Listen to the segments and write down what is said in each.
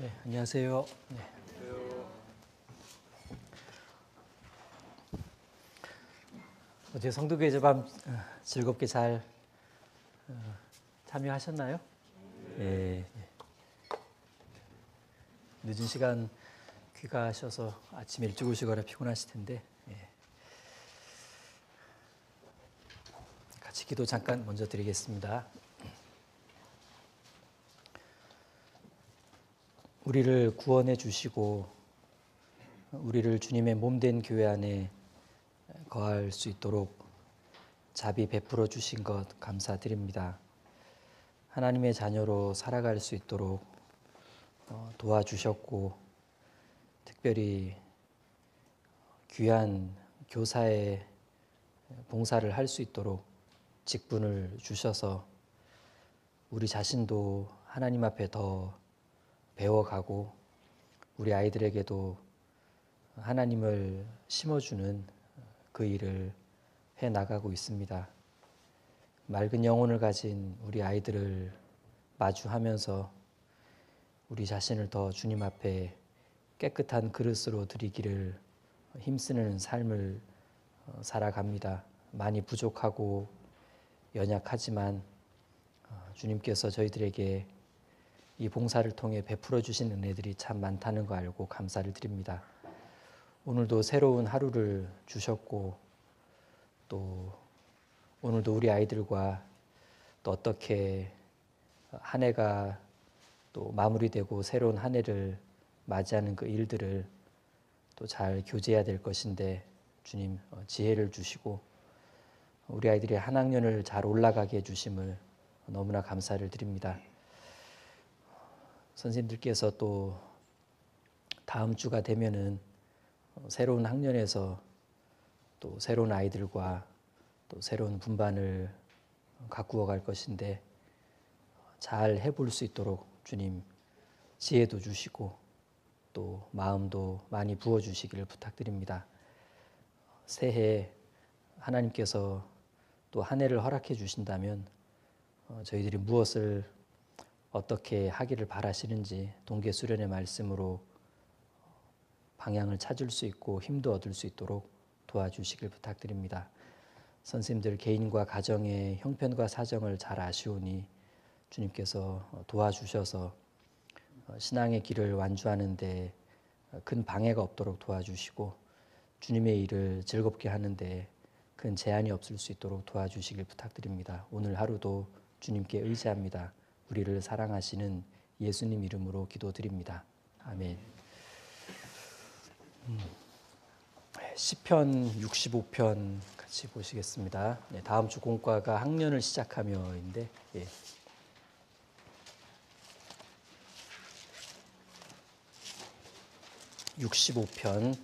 네, 안녕하세요. 네. 어제 성도교회 저밤 즐겁게 잘 참여하셨나요? 네. 늦은 시간 귀가하셔서 아침 일찍 오시거나 피곤하실 텐데 같이 기도 잠깐 먼저 드리겠습니다. 우리를 구원해 주시고 우리를 주님의 몸된 교회 안에 거할 수 있도록 자비 베풀어 주신 것 감사드립니다. 하나님의 자녀로 살아갈 수 있도록 도와주셨고 특별히 귀한 교사의 봉사를 할 수 있도록 직분을 주셔서 우리 자신도 하나님 앞에 더 배워가고 우리 아이들에게도 하나님을 심어주는 그 일을 해나가고 있습니다. 맑은 영혼을 가진 우리 아이들을 마주하면서 우리 자신을 더 주님 앞에 깨끗한 그릇으로 드리기를 힘쓰는 삶을 살아갑니다. 많이 부족하고 연약하지만 주님께서 저희들에게 이 봉사를 통해 베풀어 주신 은혜들이 참 많다는 거 알고 감사를 드립니다. 오늘도 새로운 하루를 주셨고 또 오늘도 우리 아이들과 또 어떻게 한 해가 또 마무리되고 새로운 한 해를 맞이하는 그 일들을 또 잘 교제해야 될 것인데 주님 지혜를 주시고 우리 아이들이 한 학년을 잘 올라가게 해주심을 너무나 감사를 드립니다. 선생님들께서 또 다음 주가 되면은 새로운 학년에서 또 새로운 아이들과 또 새로운 분반을 가꾸어 갈 것인데 잘 해볼 수 있도록 주님 지혜도 주시고 또 마음도 많이 부어주시기를 부탁드립니다. 새해 하나님께서 또 한 해를 허락해 주신다면 저희들이 무엇을 어떻게 하기를 바라시는지 동계수련의 말씀으로 방향을 찾을 수 있고 힘도 얻을 수 있도록 도와주시길 부탁드립니다. 선생님들 개인과 가정의 형편과 사정을 잘 아시오니 주님께서 도와주셔서 신앙의 길을 완주하는 데 큰 방해가 없도록 도와주시고 주님의 일을 즐겁게 하는 데 큰 제한이 없을 수 있도록 도와주시길 부탁드립니다. 오늘 하루도 주님께 의지합니다. 우리를 사랑하시는 예수님 이름으로 기도드립니다. 아멘. 시편 65편 같이 보시겠습니다. 네, 다음 주 공과가 학년을 시작하며인데 65편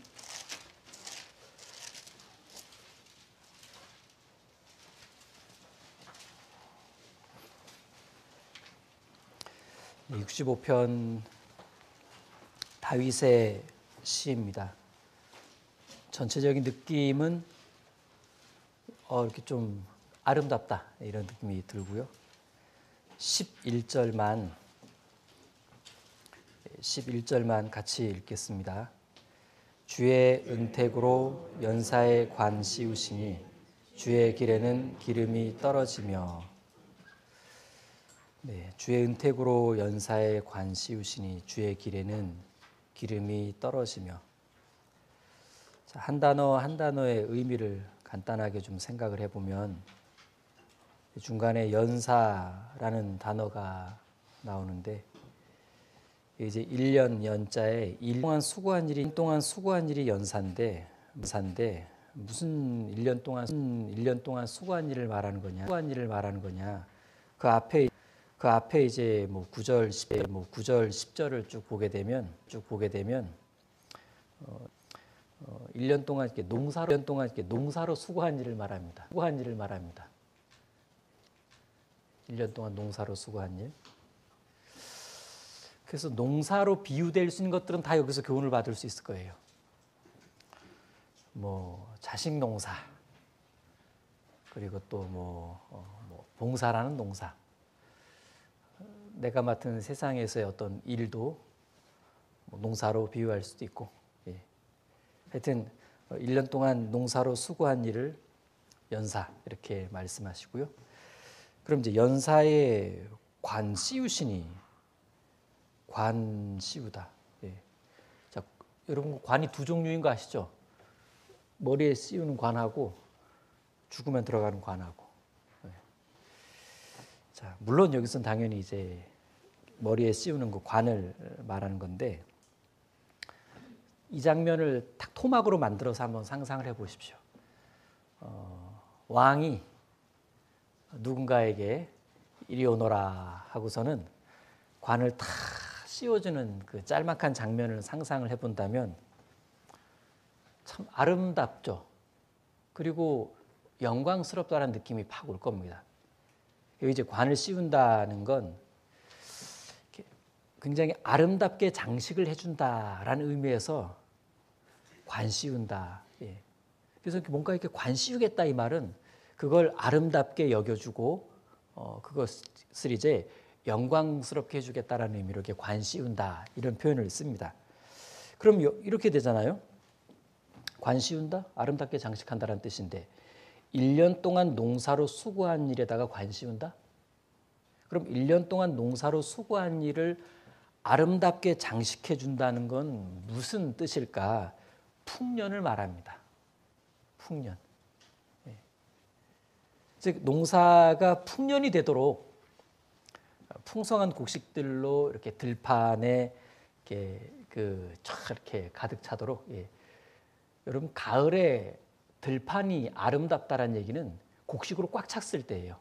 65편 다윗의 시입니다. 전체적인 느낌은 이렇게 좀 아름답다 이런 느낌이 들고요. 11절만 같이 읽겠습니다. 주의 은택으로 연사에 관 씌우시니 주의 길에는 기름이 떨어지며 주의 은택으로 연사에 관 씌우시니 주의 길에는 기름이 떨어지며 한 단어 한 단어의 의미를 간단하게 좀 생각을 해보면 중간에 연사라는 단어가 나오는데 이제 1년 연자에 1년 동안 수고한 일이 연사인데 무슨 1년 동안 수고한 일을 말하는 거냐? 그 앞에 이제 9절 10절을 쭉 보게 되면 1년 동안 이렇게 농사로 수고한 일을 말합니다. 1년 동안 농사로 수고한 일. 그래서 농사로 비유될 수 있는 것들은 다 여기서 교훈을 받을 수 있을 거예요. 자식 농사, 그리고 또 봉사라는 농사. 내가 맡은 세상에서의 어떤 일도 뭐 농사로 비유할 수도 있고, 예. 하여튼 1년 동안 농사로 수고한 일을 연사 이렇게 말씀하시고요. 그럼 이제 연사의 관 씌우시니, 관 씌우다. 예. 자, 여러분 관이 두 종류인 거 아시죠? 머리에 씌우는 관하고 죽으면 들어가는 관하고. 예. 자, 물론 여기서는 당연히 이제 머리에 씌우는 그 관을 말하는 건데, 이 장면을 딱 토막으로 만들어서 한번 상상을 해보십시오. 왕이 누군가에게 이리 오너라 하고서는 관을 탁 씌워주는 그 짤막한 장면을 상상을 해본다면 참 아름답죠. 그리고 영광스럽다는 느낌이 팍 올 겁니다. 여기 이제 관을 씌운다는 건 굉장히 아름답게 장식을 해준다라는 의미에서 관 씌운다. 예. 그래서 뭔가 이렇게 관 씌우겠다 이 말은 그걸 아름답게 여겨주고 그것을 이제 영광스럽게 해주겠다라는 의미로 이렇게 관 씌운다 이런 표현을 씁니다. 그럼 이렇게 되잖아요. 관 씌운다, 아름답게 장식한다라는 뜻인데 1년 동안 농사로 수고한 일에다가 관 씌운다? 그럼 1년 동안 농사로 수고한 일을 아름답게 장식해 준다는 건 무슨 뜻일까? 풍년을 말합니다. 풍년. 예. 즉 농사가 풍년이 되도록 풍성한 곡식들로 이렇게 들판에 이렇게 가득 차도록. 예. 여러분 가을에 들판이 아름답다라는 얘기는 곡식으로 꽉 찼을 때예요.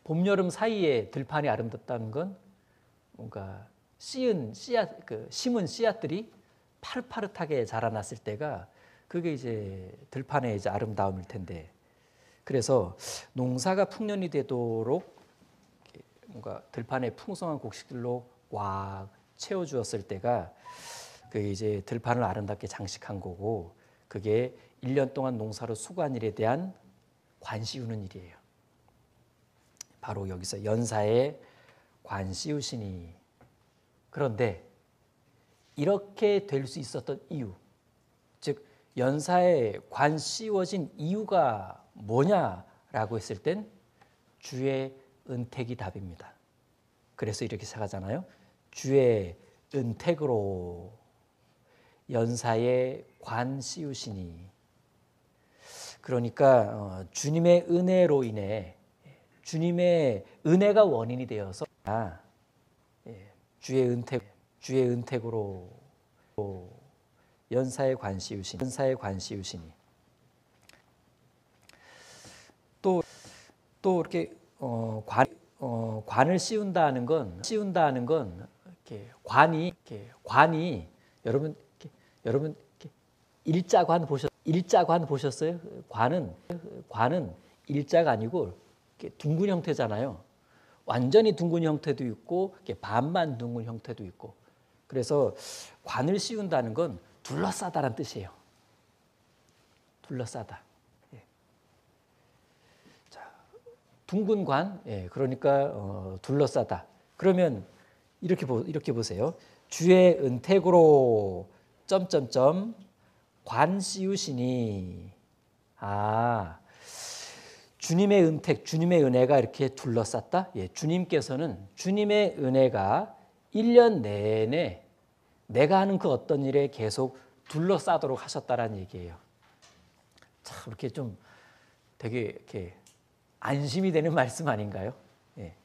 봄, 여름 사이에 들판이 아름답다는 건 뭔가 심은 씨앗들이 파릇파릇하게 자라났을 때가 그게 이제 들판의 이제 아름다움일 텐데, 그래서 농사가 풍년이 되도록 뭔가 들판에 풍성한 곡식들로 꽉 채워주었을 때가 그게 이제 들판을 아름답게 장식한 거고, 그게 1년 동안 농사로 수고한 일에 대한 관 씌우는 일이에요. 바로 여기서 연사에 관 씌우시니. 그런데 이렇게 될 수 있었던 이유, 즉 연사에 관 씌워진 이유가 뭐냐라고 했을 땐 주의 은택이 답입니다. 그래서 이렇게 시작하잖아요. 주의 은택으로 연사에 관 씌우시니. 그러니까 주님의 은혜로 인해, 주님의 은혜가 원인이 되어서 주의 은택으로 연사에 관 씌우시니. 또 이렇게 관을 씌운다는 건 이렇게 관이 여러분 일자관 보셨어요? 관은 일자가 아니고 둥근 형태잖아요. 완전히 둥근 형태도 있고 반만 둥근 형태도 있고. 그래서 관을 씌운다는 건 둘러싸다란 뜻이에요. 둘러싸다. 예. 자, 둥근 관, 예, 그러니까 둘러싸다. 그러면 이렇게 보세요. 주의 은택으로 점점점 관 씌우시니. 주님의 은택, 주님의 은혜가 이렇게 둘러쌌다. 예, 주님께서는 주님의 은혜가 1년 내내 내가 하는 그 어떤 일에 계속 둘러싸도록 하셨다라는 얘기예요. 참 이렇게 좀 되게 이렇게 안심이 되는 말씀 아닌가요? 예.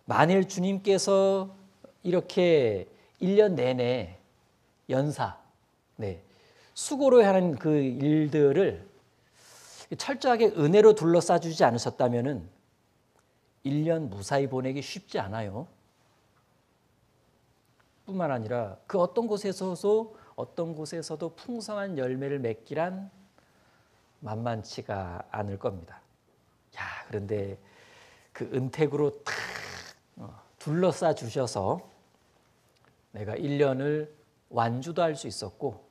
만일 주님께서 이렇게 1년 내내 연사, 수고로 하는 그 일들을 철저하게 은혜로 둘러싸주지 않으셨다면은 1년 무사히 보내기 쉽지 않아요. 뿐만 아니라 그 어떤 곳에서도 풍성한 열매를 맺기란 만만치가 않을 겁니다. 그런데 그 은택으로 탁 둘러싸 주셔서 내가 1년을 완주도 할 수 있었고,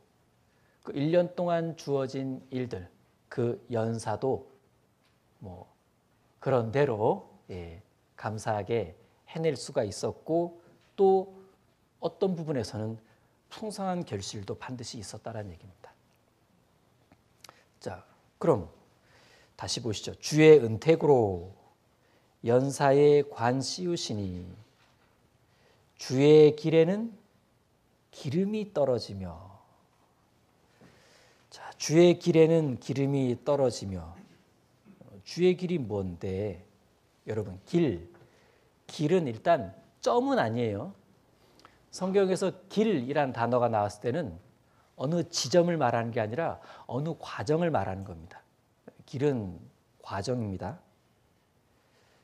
그 1년 동안 주어진 일들, 그 연사도 그런 대로 감사하게 해낼 수가 있었고, 또 어떤 부분에서는 풍성한 결실도 반드시 있었다라는 얘기입니다. 자, 그럼 다시 보시죠. 주의 은택으로 연사에 관 씌우시니 주의 길에는 기름이 떨어지며. 자, 주의 길에는 기름이 떨어지며. 주의 길이 뭔데? 여러분, 길은 일단 점은 아니에요. 성경에서 길이란 단어가 나왔을 때는 어느 지점을 말하는 게 아니라 어느 과정을 말하는 겁니다. 길은 과정입니다.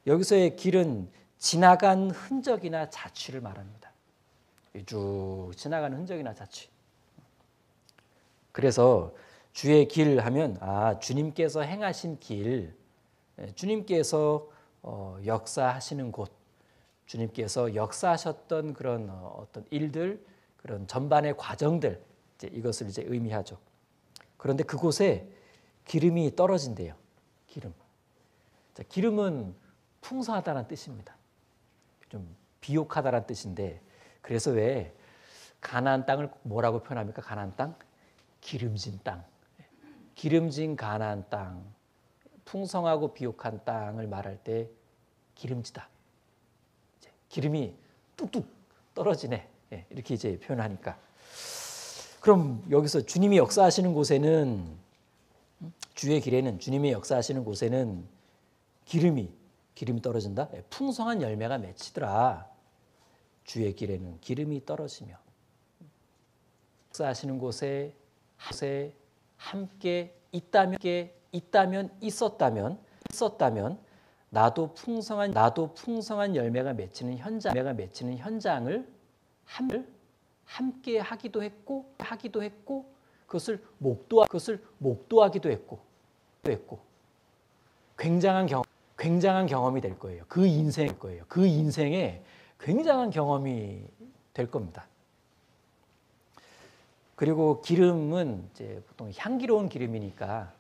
여기서의 길은 지나간 흔적이나 자취를 말합니다. 쭉 지나가는 흔적이나 자취. 그래서 주의 길 하면 주님께서 행하신 길, 주님께서 역사하시는 곳, 주님께서 역사하셨던 그런 어떤 일들, 그런 전반의 과정들, 이것을 이제 의미하죠. 그런데 그곳에 기름이 떨어진대요. 기름. 자, 기름은 풍성하다는 뜻입니다. 좀 비옥하다는 뜻인데, 그래서 왜 가나안 땅을 뭐라고 표현합니까? 가나안 땅? 기름진 땅. 기름진 가나안 땅. 풍성하고 비옥한 땅을 말할 때 기름지다. 기름이 뚝뚝 떨어지네. 이렇게 이제 표현하니까. 그럼 여기서 주님이 역사하시는 곳에는, 주의 길에는, 주님이 역사하시는 곳에는 기름이 떨어진다. 풍성한 열매가 맺히더라. 주의 길에는 기름이 떨어지며. 역사하시는 곳에 함께 있었다면 나도 풍성한 열매가 맺히는 현장을 함께 하기도 했고 그것을 목도하기도 했고 굉장한 경험이 될 거예요. 그 인생에 굉장한 경험이 될 겁니다. 그리고 기름은 이제 보통 향기로운 기름이니까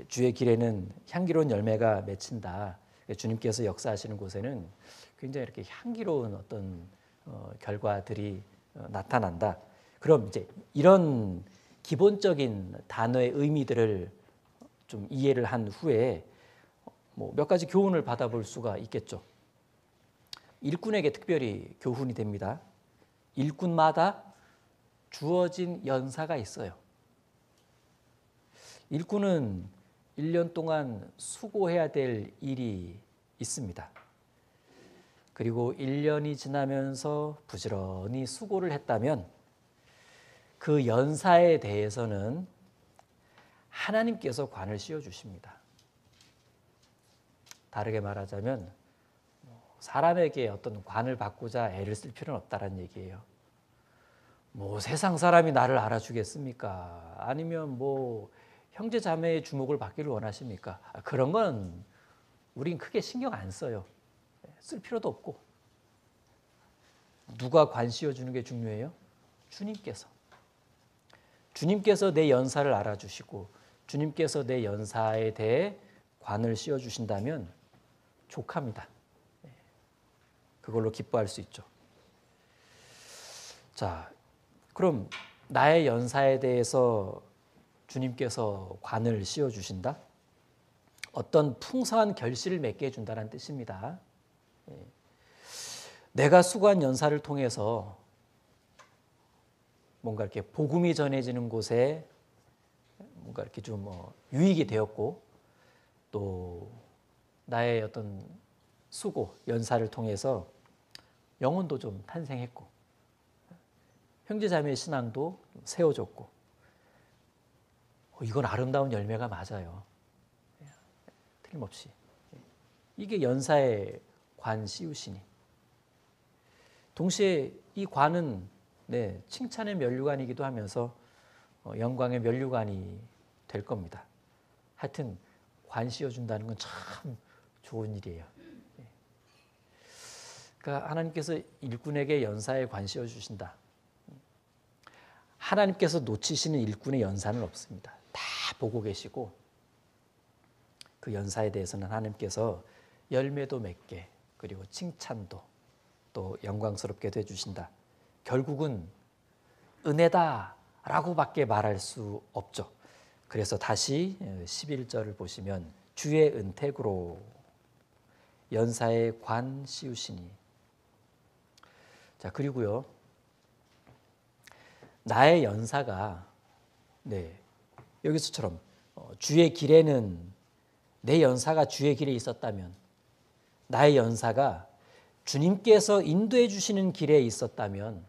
주의 길에는 향기로운 열매가 맺힌다. 주님께서 역사하시는 곳에는 굉장히 이렇게 향기로운 어떤 결과들이 나타난다. 그럼 이제 이런 기본적인 단어의 의미들을 좀 이해를 한 후에 몇 가지 교훈을 받아볼 수가 있겠죠. 일꾼에게 특별히 교훈이 됩니다. 일꾼마다 주어진 연사가 있어요. 일꾼은 1년 동안 수고해야 될 일이 있습니다. 그리고 1년이 지나면서 부지런히 수고를 했다면 그 연사에 대해서는 하나님께서 관을 씌워주십니다. 다르게 말하자면 사람에게 어떤 관을 받고자 애를 쓸 필요는 없다는 얘기예요. 세상 사람이 나를 알아주겠습니까? 아니면 형제 자매의 주목을 받기를 원하십니까? 그런 건 우린 크게 신경 안 써요. 쓸 필요도 없고. 누가 관 씌워주는 게 중요해요? 주님께서 내 연사를 알아주시고 주님께서 내 연사에 대해 관을 씌워주신다면 족합니다. 그걸로 기뻐할 수 있죠. 자, 그럼 나의 연사에 대해서 주님께서 관을 씌워주신다? 어떤 풍성한 결실을 맺게 해준다는 뜻입니다. 내가 수고한 연사를 통해서 뭔가 이렇게 복음이 전해지는 곳에 뭔가 이렇게 좀 유익이 되었고, 또 나의 어떤 수고, 연사를 통해서 영혼도 좀 탄생했고, 형제자매의 신앙도 세워졌고, 이건 아름다운 열매가 맞아요. 틀림없이. 이게 연사의 관 씌우시니. 동시에 이 관은 칭찬의 면류관이기도 하면서 영광의 면류관이 될 겁니다. 하여튼 관 씌워준다는 건 참 좋은 일이에요. 그러니까 하나님께서 일꾼에게 연사에 관 씌워주신다. 하나님께서 놓치시는 일꾼의 연사는 없습니다. 다 보고 계시고 그 연사에 대해서는 하나님께서 열매도 맺게, 그리고 칭찬도 또 영광스럽게도 해주신다. 결국은 은혜다라고밖에 말할 수 없죠. 그래서 다시 11절을 보시면 주의 은택으로 연사의 관 씌우시니. 자, 그리고요, 나의 연사가 여기서처럼 주의 길에는, 내 연사가 주의 길에 있었다면, 나의 연사가 주님께서 인도해 주시는 길에 있었다면,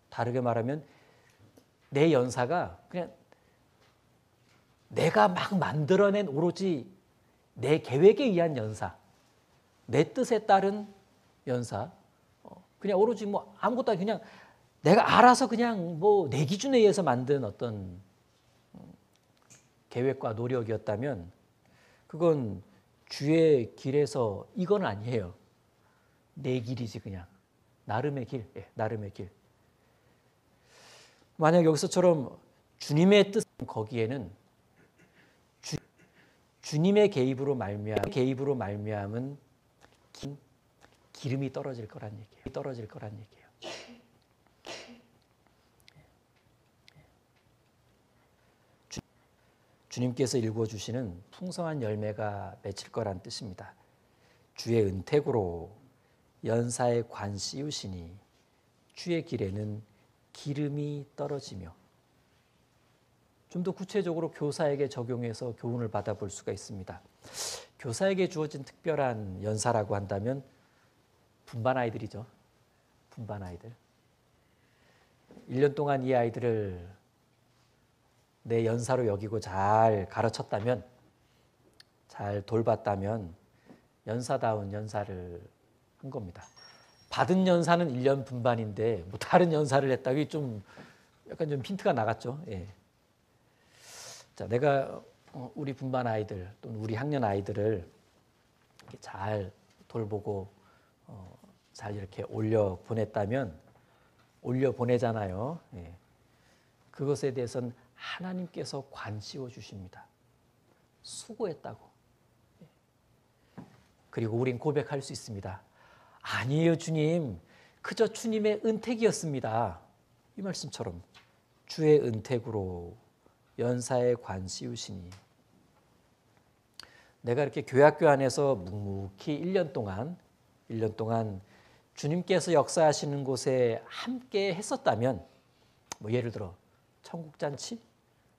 다르게 말하면 내 연사가 그냥 내가 막 만들어낸 오로지 내 계획에 의한 연사, 내 뜻에 따른 연사, 그냥 오로지 뭐 아무것도 아니고 그냥 내가 알아서 그냥 뭐 내 기준에 의해서 만든 어떤 계획과 노력이었다면 그건 주의 길에서 이건 아니에요. 내 길이지, 그냥 나름의 길, 나름의 길. 만약 여기서처럼 주님의 뜻, 거기에는 주님의 개입으로 말미암은 기름이 떨어질 거란 얘기예요. 주님께서 일구어 주시는 풍성한 열매가 맺힐 거란 뜻입니다. 주의 은택으로 연사의 관 씌우시니 주의 길에는 기름이 떨어지며. 좀 더 구체적으로 교사에게 적용해서 교훈을 받아볼 수가 있습니다. 교사에게 주어진 특별한 연사라고 한다면 분반 아이들이죠. 분반 아이들. 1년 동안 이 아이들을 내 연사로 여기고 잘 가르쳤다면, 잘 돌봤다면 연사다운 연사를 한 겁니다. 받은 연사는 1년 분반인데 뭐 다른 연사를 했다기 좀 약간 좀 힌트가 나갔죠. 예. 자, 내가 우리 분반 아이들 또는 우리 학년 아이들을 이렇게 잘 돌보고 잘 이렇게 올려 보냈다면, 올려 보내잖아요. 예. 그것에 대해서는 하나님께서 관 씌워 주십니다. 수고했다고. 예. 그리고 우린 고백할 수 있습니다. 아니에요, 주님. 그저 주님의 은택이었습니다. 이 말씀처럼 주의 은택으로 연사의 관 씌우시니. 내가 이렇게 교회학교 안에서 묵묵히 1년 동안 주님께서 역사하시는 곳에 함께 했었다면, 뭐 예를 들어 천국잔치,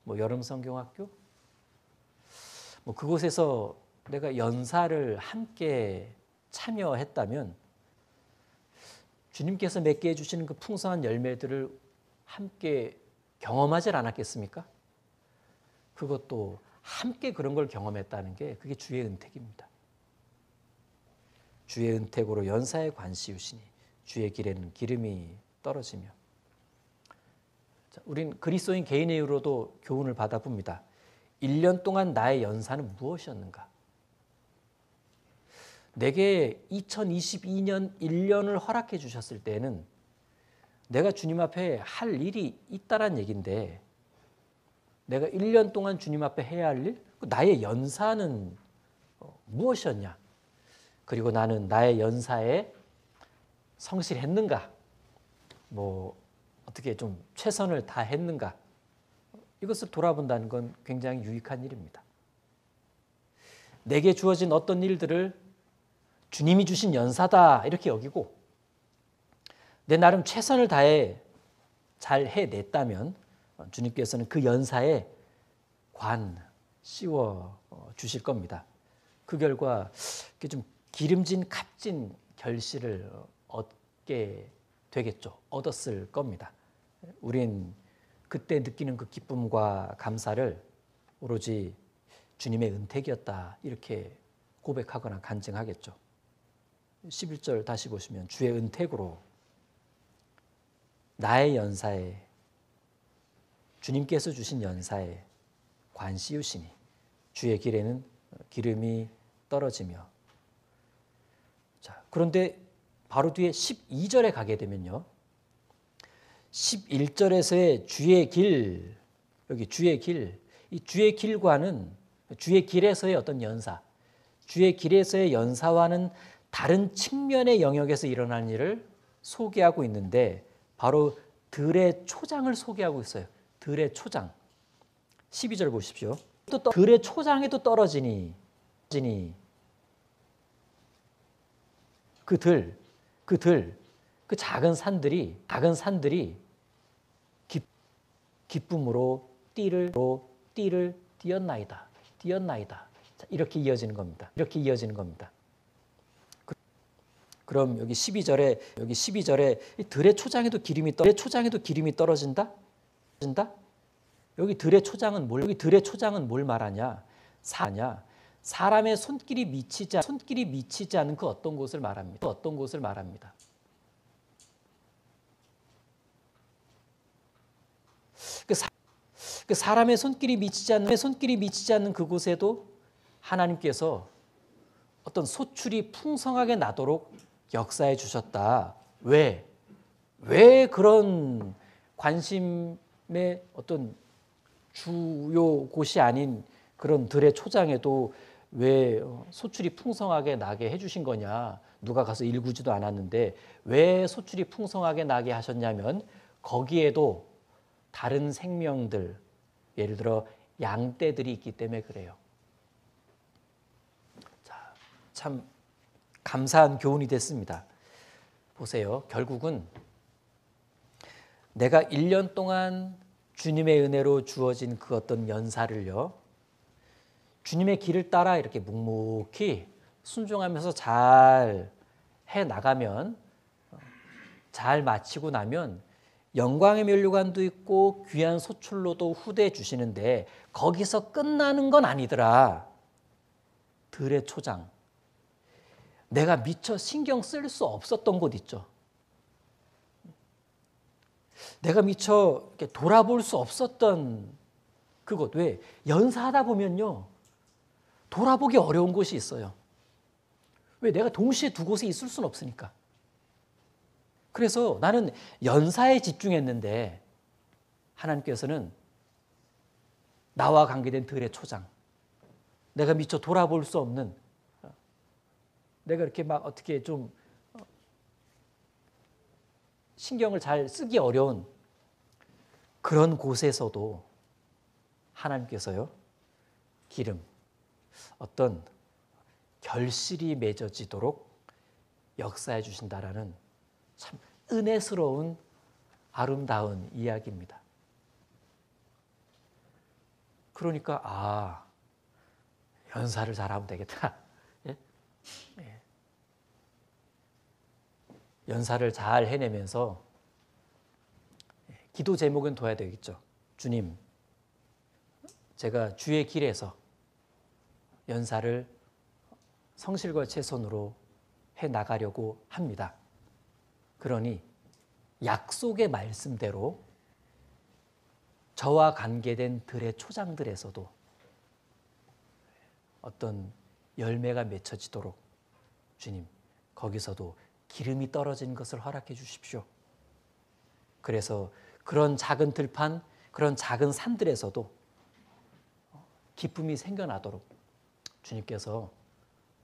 뭐 여름성경학교, 뭐 그곳에서 내가 연사를 함께 참여했다면 주님께서 맺게 해주시는 그 풍성한 열매들을 함께 경험하지 않았겠습니까? 그것도 함께 그런 걸 경험했다는 게 그게 주의 은택입니다. 주의 은택으로 연사에 관 씌우시니 주의 길에는 기름이 떨어지며. 자, 우린 그리스도인 개인의 이유로도 교훈을 받아봅니다. 1년 동안 나의 연사는 무엇이었는가? 내게 2022년 1년을 허락해 주셨을 때는 내가 주님 앞에 할 일이 있다란 얘기인데, 내가 1년 동안 주님 앞에 해야 할 일, 나의 연사는 무엇이었냐? 그리고 나는 나의 연사에 성실했는가? 뭐 어떻게 좀 최선을 다했는가? 이것을 돌아본다는 건 굉장히 유익한 일입니다. 내게 주어진 어떤 일들을 주님이 주신 연사다 이렇게 여기고 내 나름 최선을 다해 잘 해냈다면 주님께서는 그 연사에 관 씌워 주실 겁니다. 그 결과 좀 기름진 값진 결실을 얻게 되겠죠. 얻었을 겁니다. 우린 그때 느끼는 그 기쁨과 감사를 오로지 주님의 은택이었다 이렇게 고백하거나 간증하겠죠. 11절 다시 보시면 주의 은택으로 나의 연사에, 주님께서 주신 연사에 관 씌우시니 주의 길에는 기름이 떨어지며. 자, 그런데 바로 뒤에 12절에 가게 되면요, 11절에서의 주의 길, 여기 주의 길, 이 주의 길과는 주의 길에서의 어떤 연사, 주의 길에서의 연사와는 다른 측면의 영역에서 일어난 일을 소개하고 있는데 바로 들의 초장을 소개하고 있어요. 들의 초장. 12절 보십시오. 또 들의 초장에도 떨어지니 그 작은 산들이 기쁨으로 띠를 띄었나이다. 자, 이렇게 이어지는 겁니다. 그럼 여기 12절에 들의 초장에도 기름이 떨어진다? 여기 들의 초장은 뭘 말하냐? 사람의 손길이 미치지 않은 그 어떤 곳을 말합니다. 그 사람의 손길이 미치지 않는 그곳에도 하나님께서 어떤 소출이 풍성하게 나도록 역사해 주셨다. 왜 그런 관심의 어떤 주요 곳이 아닌 그런 들의 초장에도 왜 소출이 풍성하게 나게 해주신 거냐? 누가 가서 일구지도 않았는데 왜 소출이 풍성하게 나게 하셨냐면 거기에도 다른 생명들, 예를 들어 양떼들이 있기 때문에 그래요. 자, 참 감사한 교훈이 됐습니다. 보세요. 결국은 내가 1년 동안 주님의 은혜로 주어진 그 어떤 연사를요, 주님의 길을 따라 이렇게 묵묵히 순종하면서 잘 해나가면, 잘 마치고 나면 영광의 면류관도 있고 귀한 소출로도 후대해 주시는데 거기서 끝나는 건 아니더라. 들의 초장. 내가 미처 신경 쓸 수 없었던 곳 있죠. 내가 미처 이렇게 돌아볼 수 없었던 그곳. 왜? 연사하다 보면요, 돌아보기 어려운 곳이 있어요. 왜? 내가 동시에 두 곳에 있을 수는 없으니까. 그래서 나는 연사에 집중했는데 하나님께서는 나와 관계된 들의 초장, 내가 미처 돌아볼 수 없는, 내가 이렇게 막 어떻게 좀 신경을 잘 쓰기 어려운 그런 곳에서도 하나님께서요, 기름, 어떤 결실이 맺어지도록 역사해 주신다라는 참 은혜스러운 아름다운 이야기입니다. 그러니까 연사를 잘하면 되겠다. 예? 예. 연사를 잘 해내면서 기도 제목은 둬야 되겠죠. 주님, 제가 주의 길에서 연사를 성실과 최선으로 해나가려고 합니다. 그러니 약속의 말씀대로 저와 관계된 들의 초장들에서도 어떤 열매가 맺혀지도록 주님, 거기서도 기름이 떨어진 것을 허락해 주십시오. 그래서 그런 작은 들판, 그런 작은 산들에서도 기쁨이 생겨나도록 주님께서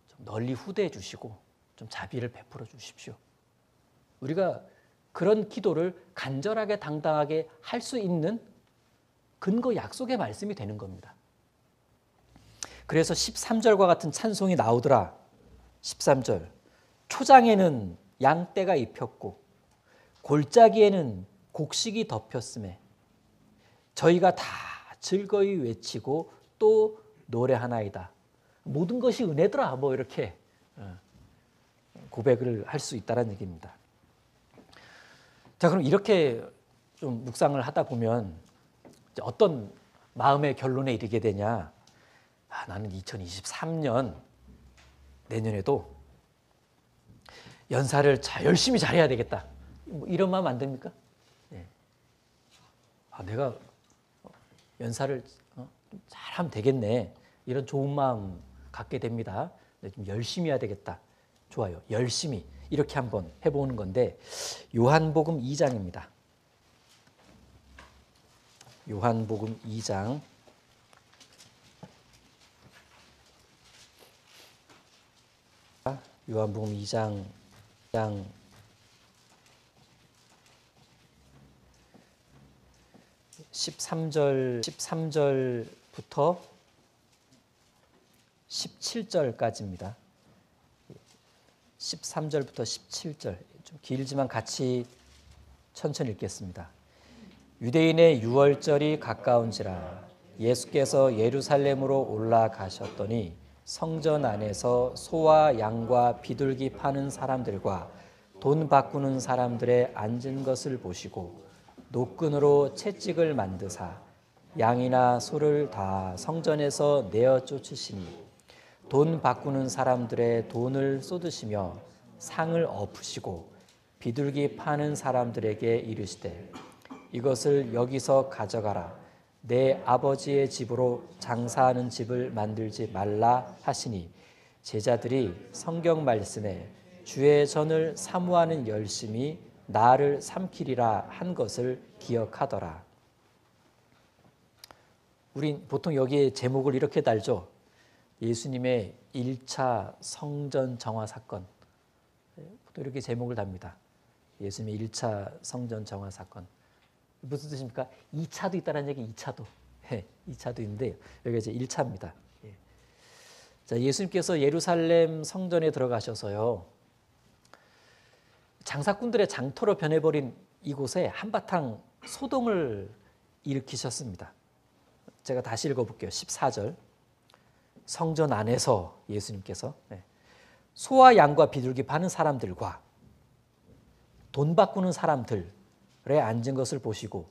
좀 널리 후대해 주시고 좀 자비를 베풀어 주십시오. 우리가 그런 기도를 간절하게 당당하게 할 수 있는 근거 약속의 말씀이 되는 겁니다. 그래서 13절과 같은 찬송이 나오더라. 13절. 초장에는 양떼가 입혔고 골짜기에는 곡식이 덮였음에 저희가 다 즐거이 외치고 또 노래하나이다. 모든 것이 은혜더라. 뭐 이렇게 고백을 할 수 있다는 얘기입니다. 자, 그럼 이렇게 좀 묵상을 하다 보면 어떤 마음의 결론에 이르게 되냐? 나는 2023년 내년에도 연사를 열심히 잘해야 되겠다. 뭐 이런 마음 안 듭니까? 네. 내가 연사를 잘하면 되겠네. 이런 좋은 마음 갖게 됩니다. 좀 열심히 해야 되겠다. 좋아요. 열심히 이렇게 한번 해보는 건데 요한복음 2장입니다. 요한복음 2장 1 요한복음 2장 13절부터 17절까지입니다. 13절부터 17절 좀 길지만 같이 천천히 읽겠습니다. 유대인의 유월절이 가까운지라 예수께서 예루살렘으로 올라가셨더니 성전 안에서 소와 양과 비둘기 파는 사람들과 돈 바꾸는 사람들의 앉은 것을 보시고 노끈으로 채찍을 만드사 양이나 소를 다 성전에서 내어 쫓으시니 돈 바꾸는 사람들의 돈을 쏟으시며 상을 엎으시고 비둘기 파는 사람들에게 이르시되 이것을 여기서 가져가라. 내 아버지의 집으로 장사하는 집을 만들지 말라 하시니 제자들이 성경 말씀에 주의 전을 사모하는 열심이 나를 삼키리라 한 것을 기억하더라. 우린 보통 여기에 제목을 이렇게 달죠. 예수님의 1차 성전 정화 사건. 보통 이렇게 제목을 답니다. 예수님의 1차 성전 정화 사건. 무슨 뜻입니까? 2차도 있다는 얘기, 2차도. 2차도 있는데 여기가 이제 1차입니다. 자, 예수님께서 예루살렘 성전에 들어가셔서요. 장사꾼들의 장터로 변해버린 이곳에 한바탕 소동을 일으키셨습니다. 제가 다시 읽어볼게요. 14절. 성전 안에서 예수님께서 소와 양과 비둘기 파는 사람들과 돈 바꾸는 사람들에 앉은 것을 보시고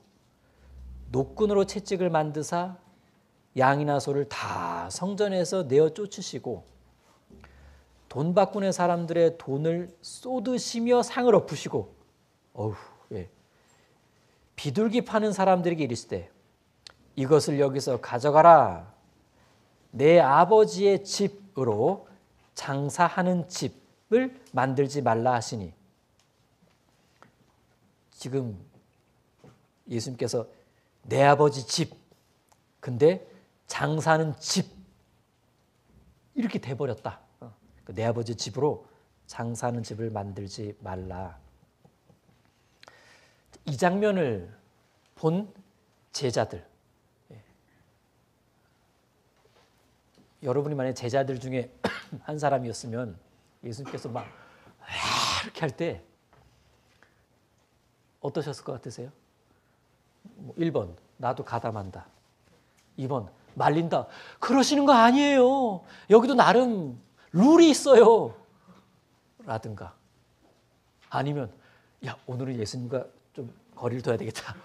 노끈으로 채찍을 만드사 양이나 소를 다 성전에서 내어 쫓으시고 돈 바꾸는 사람들의 돈을 쏟으시며 상을 엎으시고 비둘기 파는 사람들에게 이르시되 이것을 여기서 가져가라. 내 아버지의 집으로 장사하는 집을 만들지 말라 하시니 지금 예수님께서 내 아버지 집 근데 장사하는 집 이렇게 돼버렸다. 내 아버지 집으로 장사하는 집을 만들지 말라. 이 장면을 본 제자들 여러분이 만약 제자들 중에 한 사람이었으면 예수님께서 막 이렇게 할 때 어떠셨을 것 같으세요? 1번 나도 가담한다. 2번 말린다. 그러시는 거 아니에요. 여기도 나름 룰이 있어요. 라든가 아니면 야 오늘은 예수님과 좀 거리를 둬야 되겠다.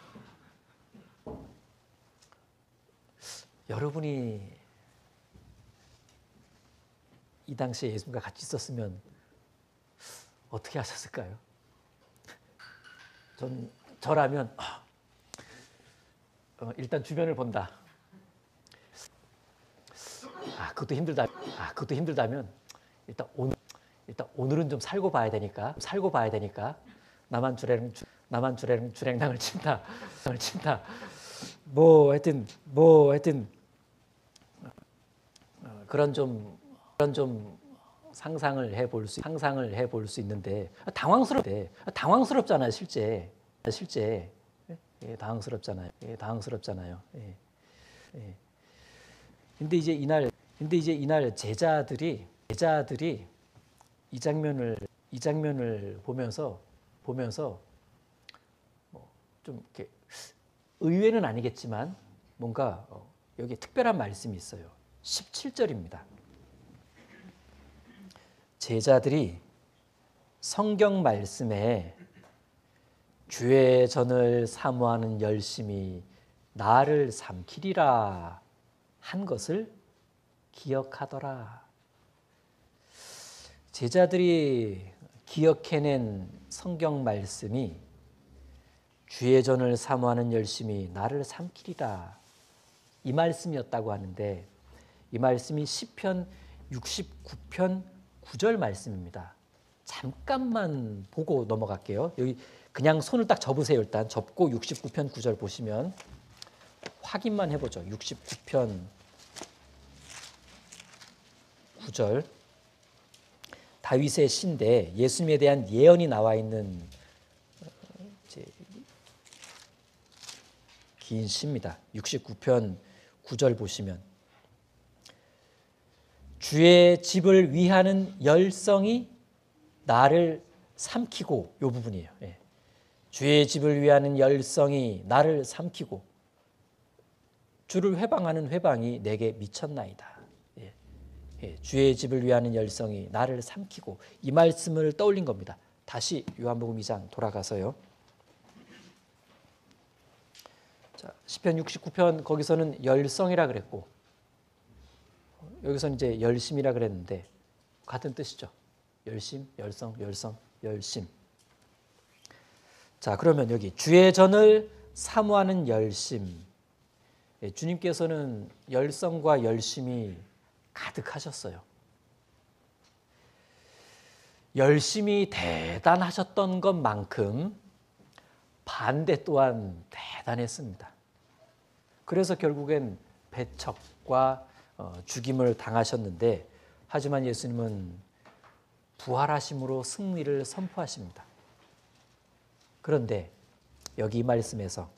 여러분이 이 당시에 예수님과 같이 있었으면 어떻게 하셨을까요? 저라면 일단 주변을 본다. 그것도 힘들다면 일단 오늘은 좀 살고 봐야 되니까 나만 주랭랑을 친다. 뭐 하여튼 그런 좀 상상을 해볼 수 있는데 당황스럽잖아요. 실제 당황스럽잖아요. 근데 이제 이날 제자들이 이 장면을 보면서 좀 이렇게 의외는 아니겠지만 뭔가 여기 특별한 말씀이 있어요. 17절입니다. 제자들이 성경 말씀에 주의 전을 사모하는 열심이 나를 삼키리라 한 것을 기억하더라. 제자들이 기억해낸 성경 말씀이 주의 전을 사모하는 열심이 나를 삼키리라 이 말씀이었다고 하는데 이 말씀이 시편 69편 9절 말씀입니다. 잠깐만 보고 넘어갈게요. 여기 그냥 손을 딱 접으세요. 일단 접고 69편 9절 보시면 확인만 해보죠. 69편 9절 다윗의 시인데 예수님에 대한 예언이 나와 있는 이제 긴 시입니다. 69편 9절 보시면 주의 집을 위하는 열성이 나를 삼키고, 이 부분이에요. 예. 주의 집을 위하는 열성이 나를 삼키고 주를 회방하는 회방이 내게 미쳤나이다. 예. 예. 주의 집을 위하는 열성이 나를 삼키고, 이 말씀을 떠올린 겁니다. 다시 요한복음 2장 돌아가서요. 자, 시편 69편 거기서는 열성이라 그랬고 여기서는 이제 열심이라 그랬는데 같은 뜻이죠. 열심, 열성, 열성, 열심. 자, 그러면 여기 주의 전을 사모하는 열심. 예, 주님께서는 열성과 열심이 가득하셨어요. 열심이 대단하셨던 것만큼 반대 또한 대단했습니다. 그래서 결국엔 배척과 죽임을 당하셨는데, 하지만 예수님은 부활하심으로 승리를 선포하십니다. 그런데 여기 이 말씀에서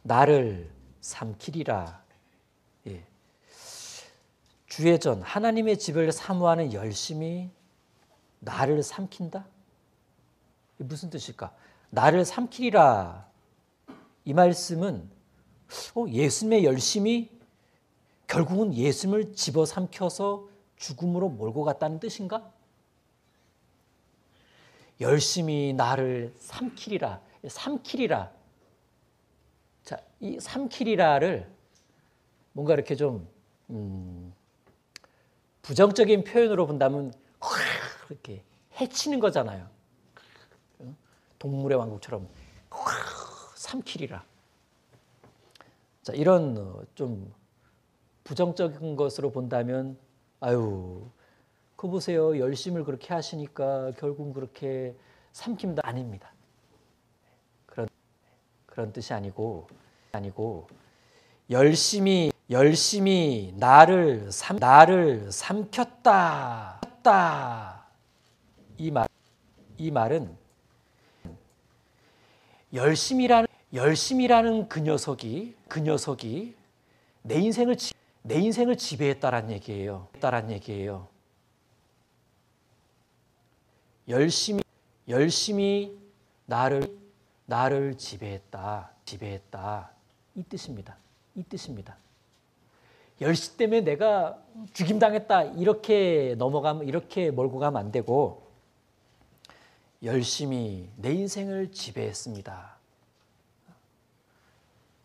나를 삼키리라. 예. 주의 전 하나님의 집을 사모하는 열심이 나를 삼킨다? 무슨 뜻일까? 나를 삼키리라. 이 말씀은 예수님의 열심이 결국은 예수님을 집어삼켜서 죽음으로 몰고 갔다는 뜻인가? 열심히 나를 삼키리라. 삼키리라. 자, 이 삼키리라를 뭔가 이렇게 좀 부정적인 표현으로 본다면 이렇게 해치는 거잖아요. 동물의 왕국처럼 삼키리라. 자, 이런 좀 부정적인 것으로 본다면 아유, 그거 보세요. 열심을 그렇게 하시니까 결국 그렇게 삼킨다. 아닙니다. 그런 뜻이 아니고 열심히 나를 삼켰다. 이 말은 열심이라는 그 녀석이 내 인생을 지배했다라는 얘기예요. 열심히 나를 지배했다. 이 뜻입니다. 열심 때문에 내가 죽임당했다. 이렇게 몰고 가면 안 되고, 열심히 내 인생을 지배했습니다.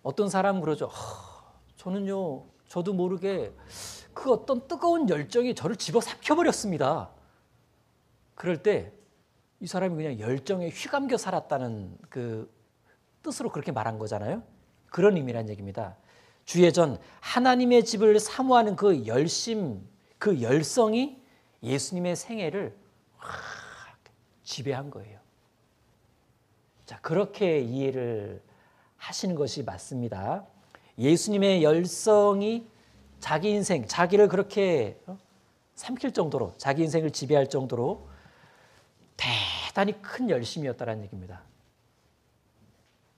어떤 사람은 그러죠. 저도 모르게 그 어떤 뜨거운 열정이 저를 집어삼켜버렸습니다. 그럴 때 이 사람이 그냥 열정에 휘감겨 살았다는 그 뜻으로 그렇게 말한 거잖아요. 그런 의미란 얘기입니다. 주의 전 하나님의 집을 사모하는 그 열심, 그 열성이 예수님의 생애를 지배한 거예요. 자, 그렇게 이해를 하시는 것이 맞습니다. 예수님의 열성이 자기 인생, 자기를 그렇게 삼킬 정도로, 자기 인생을 지배할 정도로 대단히 큰 열심이었다는 얘기입니다.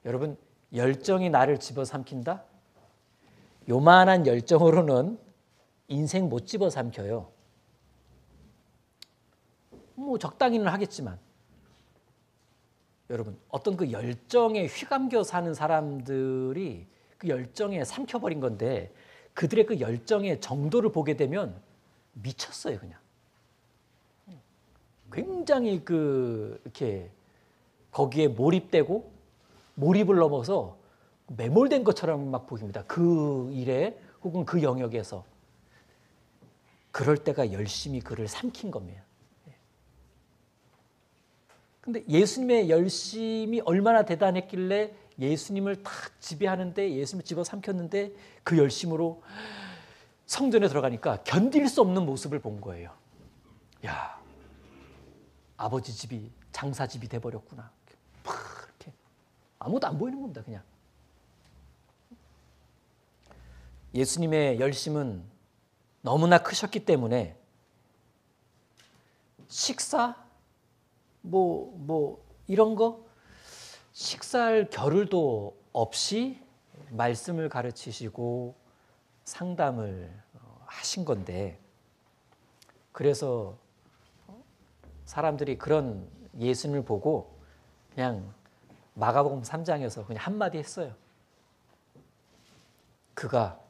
여러분, 열정이 나를 집어삼킨다? 요만한 열정으로는 인생 못 집어삼켜요. 적당히는 하겠지만, 여러분, 어떤 그 열정에 휘감겨 사는 사람들이 그 열정에 삼켜버린 건데, 그들의 그 열정의 정도를 보게 되면 미쳤어요, 그냥. 굉장히 이렇게 거기에 몰입되고 몰입을 넘어서 매몰된 것처럼 막 보입니다. 그 일에 혹은 그 영역에서. 그럴 때가 열심히 그를 삼킨 겁니다. 근데 예수님의 열심이 얼마나 대단했길래 예수님을 탁 지배하는데, 예수님을 집어삼켰는데 그 열심으로 성전에 들어가니까 견딜 수 없는 모습을 본 거예요. 야, 아버지 집이 장사집이 돼버렸구나. 이렇게 아무도 안 보이는 겁니다, 그냥. 예수님의 열심은 너무나 크셨기 때문에 식사 뭐 이런 거 식사할 겨를도 없이 말씀을 가르치시고 상담을 하신 건데, 그래서 사람들이 그런 예수님을 보고 그냥 마가복음 3장에서 그냥 한마디 했어요. 그가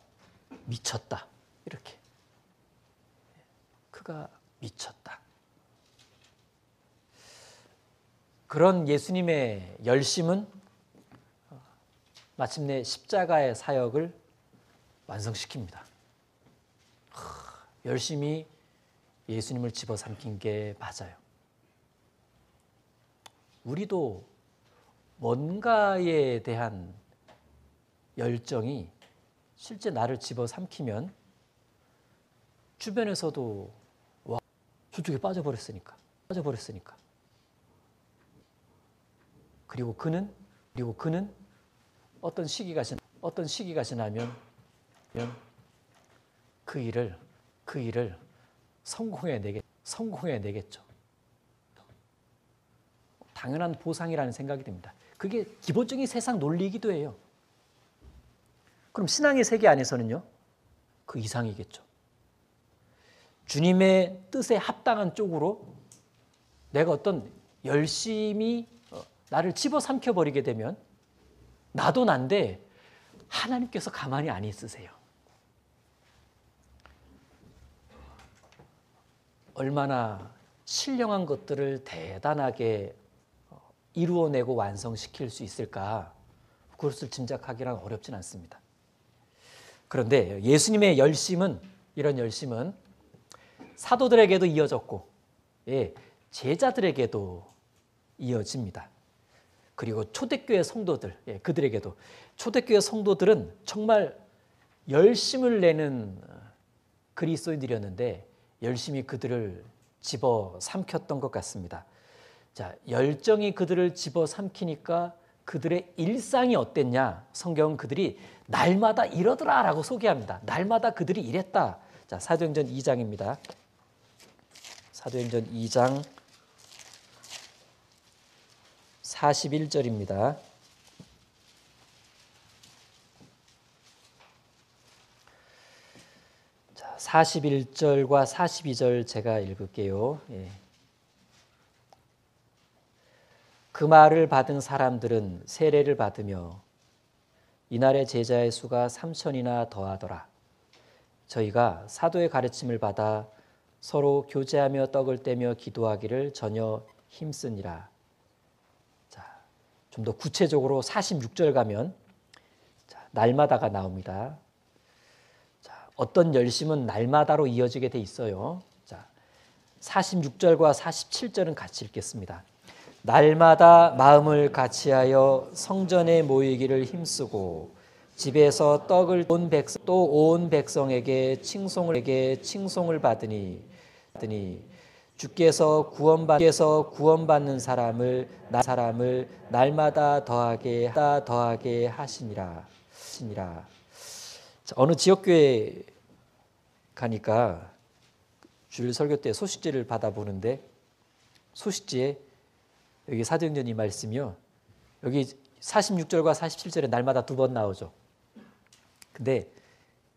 미쳤다. 이렇게. 그가 미쳤다. 그런 예수님의 열심은 마침내 십자가의 사역을 완성시킵니다. 열심히 예수님을 집어삼킨 게 맞아요. 우리도 뭔가에 대한 열정이 실제 나를 집어삼키면 주변에서도 와, 저쪽에 빠져버렸으니까. 그리고 그는 어떤 시기가 지나면 그 일을 성공해내겠죠. 당연한 보상이라는 생각이 듭니다. 그게 기본적인 세상 논리이기도 해요. 그럼 신앙의 세계 안에서는요, 그 이상이겠죠. 주님의 뜻에 합당한 쪽으로 내가 어떤 열심히 나를 집어삼켜 버리게 되면 나도 난데 하나님께서 가만히 안 있으세요. 얼마나 신령한 것들을 대단하게 이루어내고 완성시킬 수 있을까, 그것을 짐작하기란 어렵진 않습니다. 그런데 예수님의 이런 열심은 사도들에게도 이어졌고, 제자들에게도 이어집니다. 그리고 초대교회 성도들, 그들에게도. 초대교회 성도들은 정말 열심을 내는 그리스도인들이었는데 열심히 그들을 집어삼켰던 것 같습니다. 자, 열정이 그들을 집어삼키니까 그들의 일상이 어땠냐? 성경은 그들이 날마다 이러더라라고 소개합니다. 날마다 그들이 이랬다. 자, 사도행전 2장입니다. 사도행전 2장 41절입니다. 자, 41절과 42절 제가 읽을게요. 그 말을 받은 사람들은 세례를 받으며 이날의 제자의 수가 3,000이나 더하더라. 저희가 사도의 가르침을 받아 서로 교제하며 떡을 떼며 기도하기를 전혀 힘쓰니라. 자, 좀 더 구체적으로 46절 가면 날마다가 나옵니다. 자, 어떤 열심은 날마다로 이어지게 돼 있어요. 자, 46절과 47절은 같이 읽겠습니다. 날마다 마음을 같이하여 성전에 모이기를 힘쓰고 집에서 떡을 온 백성에게 칭송을 받으니 주께서 구원받는 사람을 날마다 더하게 하시니라. 어느 지역교회 가니까 주일 설교 때 소식지를 받아보는데 소식지에 여기 사도행전 이 말씀이요, 여기 46절과 47절에 날마다 2번 나오죠. 근데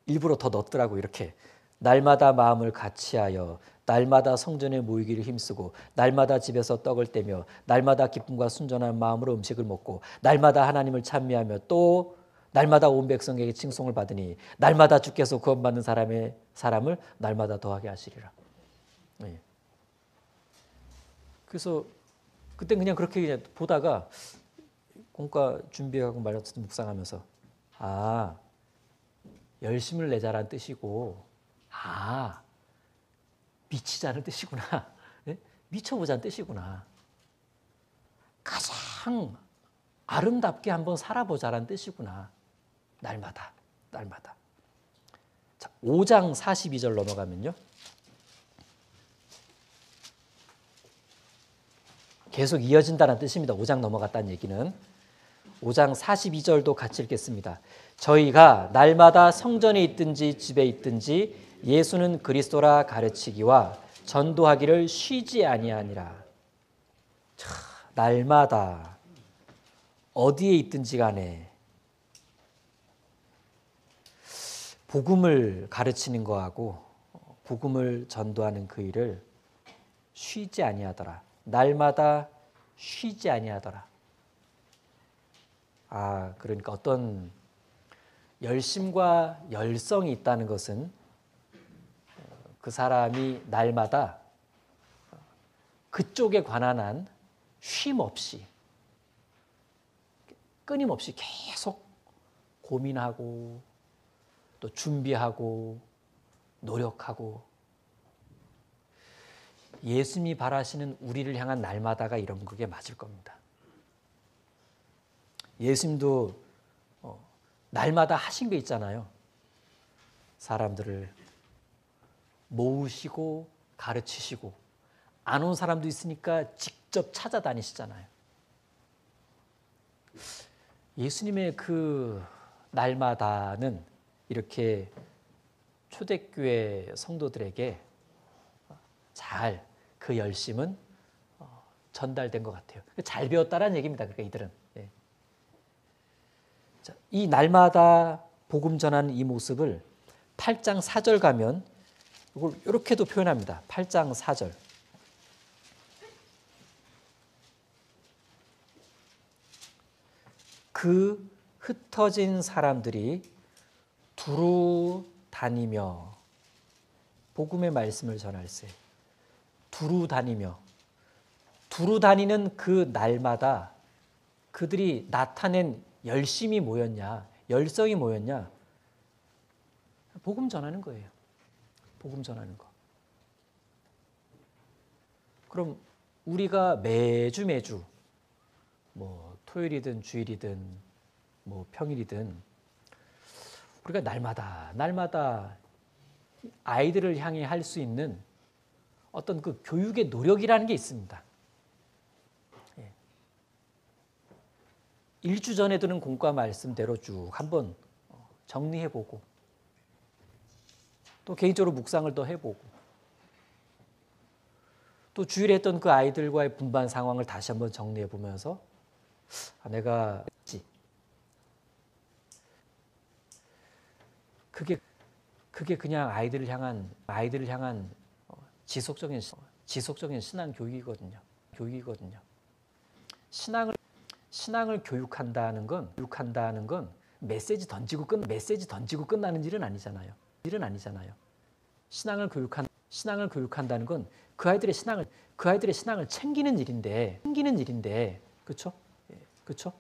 일부러 더 넣었더라고. 이렇게 날마다 마음을 같이하여 날마다 성전에 모이기를 힘쓰고 날마다 집에서 떡을 떼며 날마다 기쁨과 순전한 마음으로 음식을 먹고 날마다 하나님을 찬미하며 또 날마다 온 백성에게 칭송을 받으니 날마다 주께서 구원받는 사람을 날마다 더하게 하시리라. 그래서 그때 그냥 그렇게 그냥 보다가 공과 준비하고 말씀 묵상하면서 열심을 내자라는 뜻이고 미치자는 뜻이구나. 미쳐보자는 뜻이구나. 가장 아름답게 한번 살아보자라는 뜻이구나. 날마다. 자, 5장 42절 넘어가면요, 계속 이어진다는 뜻입니다. 5장 넘어갔다는 얘기는. 5장 42절도 같이 읽겠습니다. 저희가 날마다 성전에 있든지 집에 있든지 예수는 그리스도라 가르치기와 전도하기를 쉬지 아니하니라. 자, 날마다 어디에 있든지 간에 복음을 가르치는 거하고 복음을 전도하는 그 일을 쉬지 아니하더라. 날마다 쉬지 아니하더라. 그러니까 어떤 열심과 열성이 있다는 것은 그 사람이 날마다 그쪽에 관한 한 쉼 없이 끊임없이 계속 고민하고 또 준비하고 노력하고 예수님이 바라시는 우리를 향한 날마다가 이런 그게 맞을 겁니다. 예수님도 날마다 하신 게 있잖아요. 사람들을 모으시고 가르치시고 안 온 사람도 있으니까 직접 찾아다니시잖아요. 예수님의 그 날마다는 이렇게 초대교회 성도들에게 잘 그 열심은 전달된 것 같아요. 잘 배웠다라는 얘기입니다. 그러니까 이들은. 자, 이 날마다 복음 전하는 이 모습을 8장 4절 가면 이걸 이렇게도 표현합니다. 8장 4절. 그 흩어진 사람들이 두루 다니며 복음의 말씀을 전할세. 두루 다니는 그 날마다 그들이 나타낸 열심이 뭐였냐, 열성이 뭐였냐? 복음 전하는 거예요. 복음 전하는 거. 그럼 우리가 매주 뭐 토요일이든 주일이든 뭐 평일이든 우리가 날마다 아이들을 향해 할 수 있는 어떤 그 교육의 노력이라는 게 있습니다. 1주 전에 드는 공과 말씀대로 쭉 한번 정리해보고 또 개인적으로 묵상을 더 해보고 또 주일에 했던 그 아이들과의 분반 상황을 다시 한번 정리해보면서 내가 그게 그냥 아이들을 향한 지속적인 신앙 교육이거든요. 신앙을 교육한다는 건 메시지 던지고 끝나는 일은 아니잖아요. 신앙을 교육한다는 건 그 아이들의 신앙을 챙기는 일인데, 그렇죠? 그렇죠?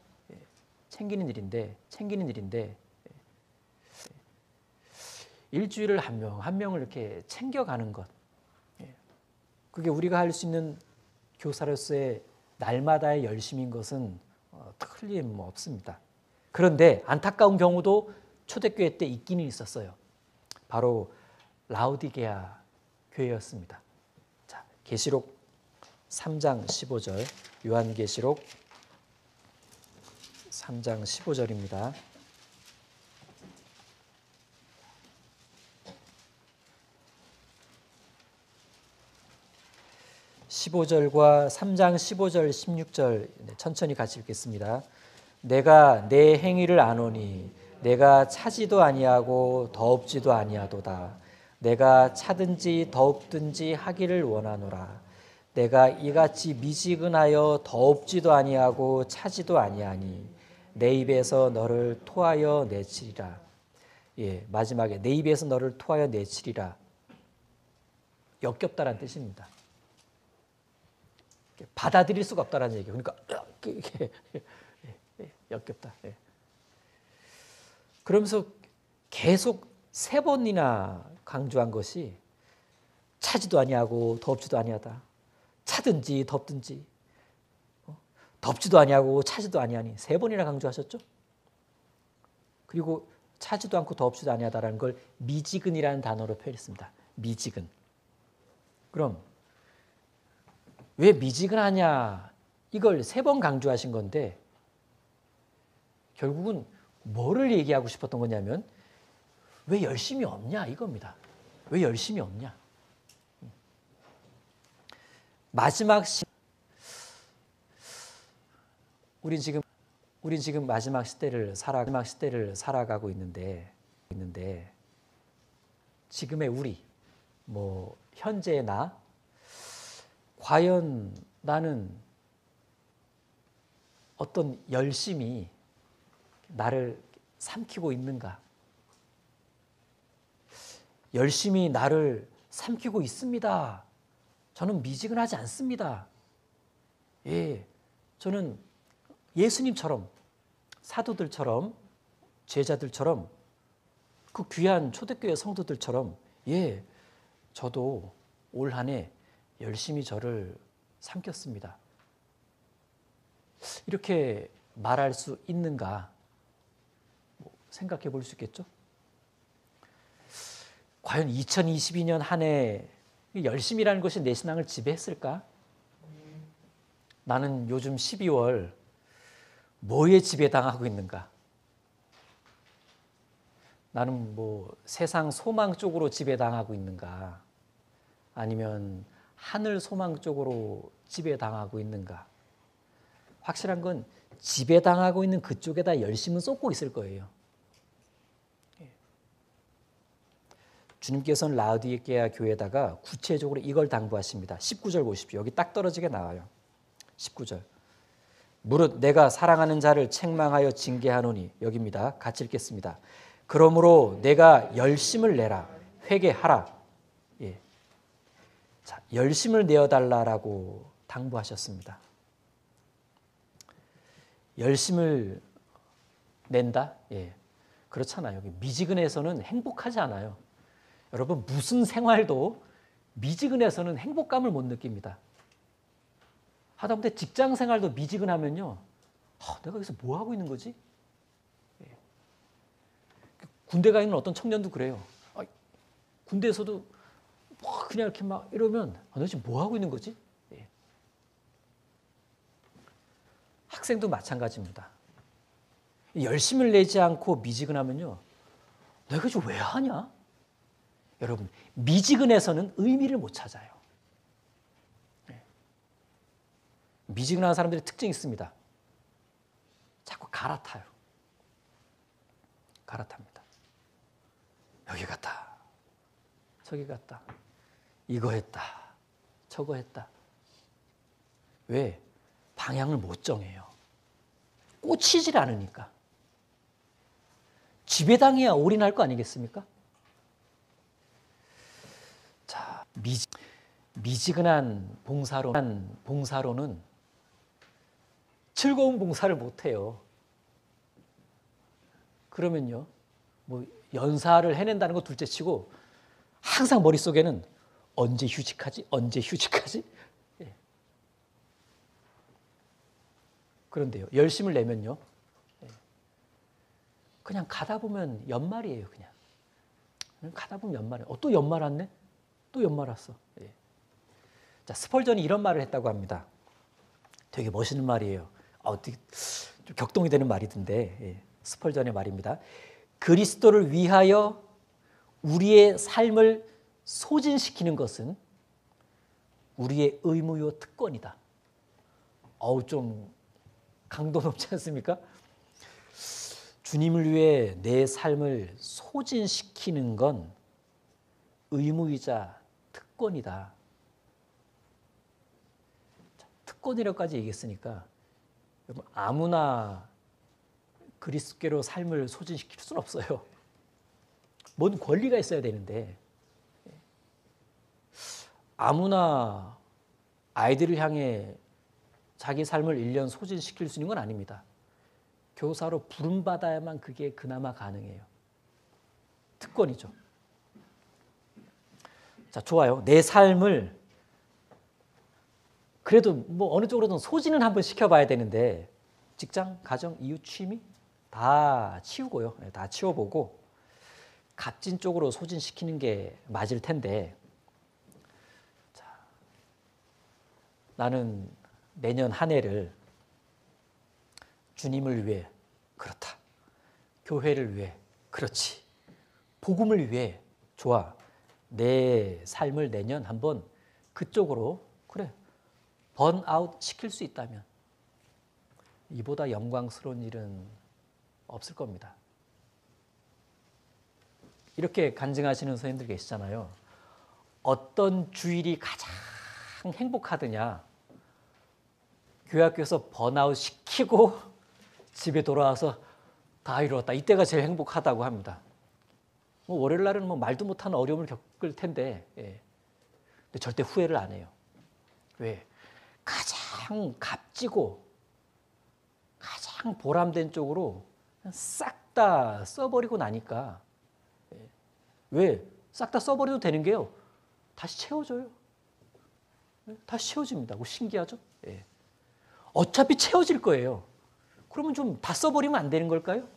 챙기는 일인데 일주일을 한 명을 이렇게 챙겨가는 것. 그게 우리가 할 수 있는 교사로서의 날마다의 열심인 것은 틀림없습니다. 그런데 안타까운 경우도 초대교회 때 있기는 있었어요. 바로 라오디게아 교회였습니다. 자, 계시록 3장 15절, 요한계시록 3장 15절입니다. 15절과 3장 15절, 16절 천천히 같이 읽겠습니다. 내가 내 행위를 아노니 내가 차지도 아니하고 더없지도 아니하도다. 내가 차든지 더없든지 하기를 원하노라. 내가 이같이 미지근하여 더없지도 아니하고 차지도 아니하니 내 입에서 너를 토하여 내치리라. 마지막에 내 입에서 너를 토하여 내치리라. 역겹다라는 뜻입니다. 받아들일 수가 없다라는 얘기예요. 그러니까 역겹다. 그러면서 계속 3번이나 강조한 것이 차지도 아니하고 덥지도 아니하다. 차든지 덥든지 덥지도 아니하고 차지도 아니하니 3번이나 강조하셨죠. 그리고 차지도 않고 덥지도 아니하다라는 걸 미지근이라는 단어로 표현했습니다. 미지근. 그럼 왜 미지근하냐? 이걸 3번 강조하신 건데 결국은 뭐를 얘기하고 싶었던 거냐면 왜 열심이 없냐 이겁니다. 왜 열심이 없냐? 마지막 우린 지금 마지막 시대를 살아가고 있는데 지금의 우리, 뭐 현재의 나, 과연 나는 어떤 열심이 나를 삼키고 있는가? 열심히 나를 삼키고 있습니다. 저는 미지근하지 않습니다. 예, 저는 예수님처럼, 사도들처럼, 제자들처럼, 그 귀한 초대교회 성도들처럼, 예, 저도 올 한 해 열심히 저를 삼켰습니다. 이렇게 말할 수 있는가 생각해 볼 수 있겠죠? 과연 2022년 한 해 열심이라는 것이 내 신앙을 지배했을까? 나는 요즘 12월 뭐에 지배당하고 있는가? 나는 뭐 세상 소망 쪽으로 지배당하고 있는가? 아니면 하늘 소망 쪽으로 지배당하고 있는가? 확실한 건 지배당하고 있는 그쪽에다 열심은 쏟고 있을 거예요. 주님께서는 라우디게아 교회에다가 구체적으로 이걸 당부하십니다. 19절 보십시오. 여기 딱 떨어지게 나와요. 19절. 무릇 내가 사랑하는 자를 책망하여 징계하노니, 여기입니다. 같이 읽겠습니다. 그러므로 내가 열심을 내라, 회개하라. 예. 자, 열심을 내어달라라고 당부하셨습니다. 열심을 낸다? 예. 그렇잖아요. 미지근해서는 행복하지 않아요. 여러분, 무슨 생활도 미지근해서는 행복감을 못 느낍니다. 하다못해 직장 생활도 미지근하면요, 내가 여기서 뭐 하고 있는 거지? 예. 군대 가 있는 어떤 청년도 그래요. 군대에서도 그냥 이렇게 막 이러면 너 지금 뭐 하고 있는 거지? 예. 학생도 마찬가지입니다. 열심을 내지 않고 미지근하면요, 내가 지금 왜 하냐? 여러분, 미지근해서는 의미를 못 찾아요. 미지근한 사람들의 특징이 있습니다. 자꾸 갈아타요. 갈아탑니다. 여기 갔다, 저기 갔다, 이거 했다, 저거 했다. 왜? 방향을 못 정해요. 꽂히질 않으니까. 지배당해야 올인할 거 아니겠습니까? 자, 미지근한 봉사로는 즐거운 봉사를 못해요. 그러면요, 뭐 연사를 해낸다는 거 둘째치고 항상 머릿속에는 언제 휴직하지? 언제 휴직하지? 예. 그런데요, 열심을 내면요, 그냥 가다 보면 연말이에요. 그냥 가다 보면 연말이에요. 또 연말 왔네? 또 연말 왔어. 예. 자, 스펄전이 이런 말을 했다고 합니다. 되게 멋있는 말이에요. 어떻게 좀 격동이 되는 말이던데, 예. 스펄전의 말입니다. 그리스도를 위하여 우리의 삶을 소진시키는 것은 우리의 의무요 특권이다. 좀 강도 높지 않습니까? 주님을 위해 내 삶을 소진시키는 건 의무이자 특권이다. 특권이라고까지 얘기했으니까 아무나 그리스도께로 삶을 소진시킬 수는 없어요. 뭔 권리가 있어야 되는데, 아무나 아이들을 향해 자기 삶을 1년 소진시킬 수 있는 건 아닙니다. 교사로 부름받아야만 그게 그나마 가능해요. 특권이죠. 자, 좋아요. 내 삶을 그래도 뭐 어느 쪽으로든 소진은 한번 시켜봐야 되는데, 직장, 가정, 이웃, 취미 다 치우고요. 다 치워보고 값진 쪽으로 소진시키는 게 맞을 텐데, 자, 나는 내년 한 해를 주님을 위해, 그렇다. 교회를 위해, 그렇지. 복음을 위해, 좋아. 내 삶을 내년 한번 그쪽으로, 그래, 번아웃 시킬 수 있다면 이보다 영광스러운 일은 없을 겁니다. 이렇게 간증하시는 선생님들 계시잖아요. 어떤 주일이 가장 행복하더냐? 교회 학교에서 번아웃 시키고 집에 돌아와서 다 이루었다. 이때가 제일 행복하다고 합니다. 월요일 날은 말도 못하는 어려움을 겪을 텐데, 근데 절대 후회를 안 해요. 왜? 가장 값지고 가장 보람된 쪽으로 싹 다 써버리고 나니까, 왜? 싹 다 써버려도 되는 게요. 다시 채워져요. 다시 채워집니다. 신기하죠? 어차피 채워질 거예요. 그러면 좀 다 써버리면 안 되는 걸까요?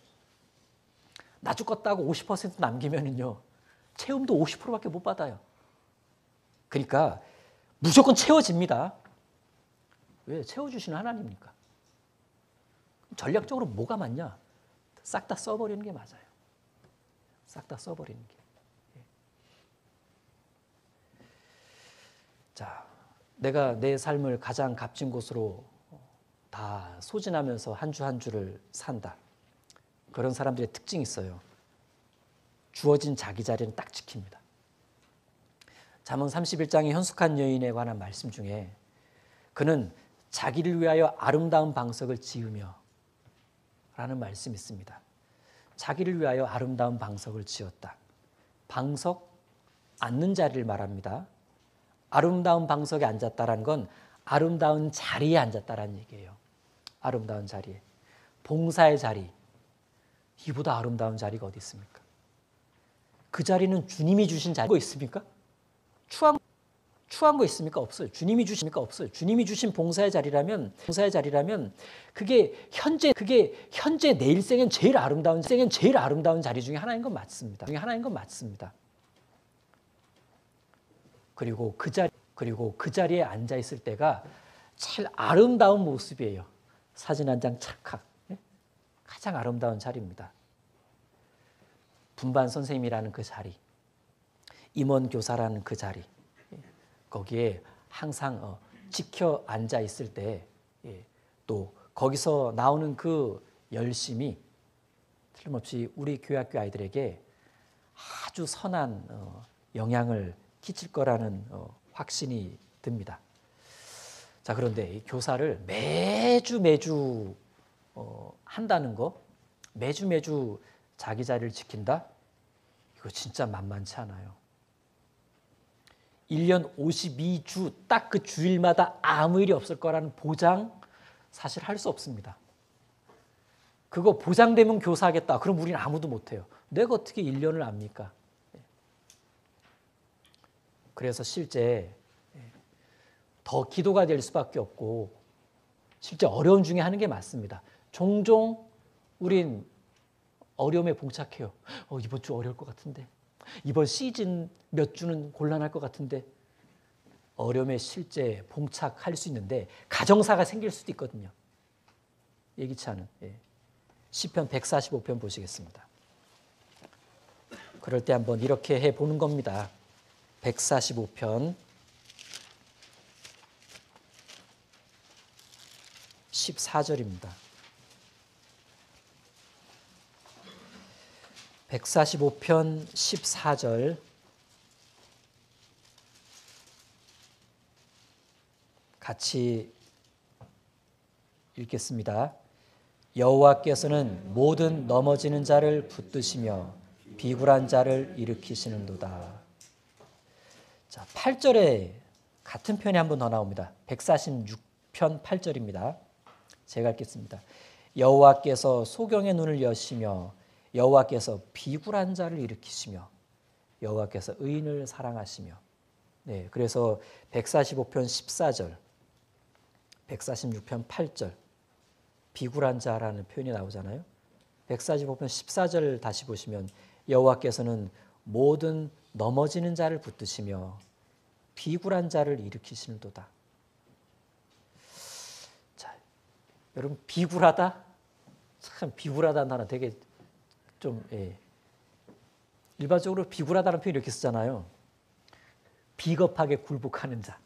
나 죽었다고 50% 남기면은요, 채움도 50%밖에 못 받아요. 그러니까 무조건 채워집니다. 왜? 채워주시는 하나님이니까. 전략적으로 뭐가 맞냐? 싹 다 써버리는 게 맞아요. 싹 다 써버리는 게. 자, 내가 내 삶을 가장 값진 곳으로 다 소진하면서 한 주 한 주를 산다. 그런 사람들의 특징이 있어요. 주어진 자기 자리는 딱 지킵니다. 잠언 31장의 현숙한 여인에 관한 말씀 중에 그는 자기를 위하여 아름다운 방석을 지으며 라는 말씀이 있습니다. 자기를 위하여 아름다운 방석을 지었다. 방석, 앉는 자리를 말합니다. 아름다운 방석에 앉았다라는 건 아름다운 자리에 앉았다라는 얘기예요. 아름다운 자리에. 봉사의 자리. 이보다 아름다운 자리가 어디 있습니까? 그 자리는 주님이 주신 자리가 있습니까? 추한 거 있습니까? 없어요. 주님이 주십니까? 없어요. 주님이 주신 봉사의 자리라면 그게 현재 내 일생엔 제일 아름다운 자리 중에 하나인 건 맞습니다. 그리고 그 자리에 앉아 있을 때가 제일 아름다운 모습이에요. 사진 한 장 찰칵. 가장 아름다운 자리입니다. 분반 선생님이라는 그 자리, 임원 교사라는 그 자리, 거기에 항상 지켜 앉아 있을 때 또 거기서 나오는 그 열심이 틀림없이 우리 교회학교 아이들에게 아주 선한 영향을 끼칠 거라는 확신이 듭니다. 자, 그런데 이 교사를 매주 한다는 거, 매주 자기 자리를 지킨다? 이거 진짜 만만치 않아요. 1년 52주 딱 그 주일마다 아무 일이 없을 거라는 보장 사실 할 수 없습니다. 그거 보장되면 교사하겠다. 그럼 우리는 아무도 못해요. 내가 어떻게 1년을 압니까? 그래서 실제 더 기도가 될 수밖에 없고 실제 어려운 중에 하는 게 맞습니다. 종종 우린 어려움에 봉착해요. 이번 주 어려울 것 같은데. 이번 시즌 몇 주는 곤란할 것 같은데. 어려움에 실제 봉착할 수 있는데 가정사가 생길 수도 있거든요. 예기치 않은. 시편 145편 보시겠습니다. 그럴 때 한번 이렇게 해보는 겁니다. 145편 14절입니다. 145편 14절 같이 읽겠습니다. 여호와께서는 모든 넘어지는 자를 붙드시며 비굴한 자를 일으키시는도다. 자, 8절에 같은 편이 한 번 더 나옵니다. 146편 8절입니다. 제가 읽겠습니다. 여호와께서 소경의 눈을 여시며 여호와께서 비굴한 자를 일으키시며 여호와께서 의인을 사랑하시며. 네, 그래서 145편 14절, 146편 8절 비굴한 자라는 표현이 나오잖아요. 145편 14절 다시 보시면 여호와께서는 모든 넘어지는 자를 붙드시며 비굴한 자를 일으키시는도다. 자, 여러분 비굴하다? 참 비굴하다는 단어 되게 좀 일반적으로 비굴하다는 표현 이렇게 쓰잖아요. 비겁하게 굴복하는 자.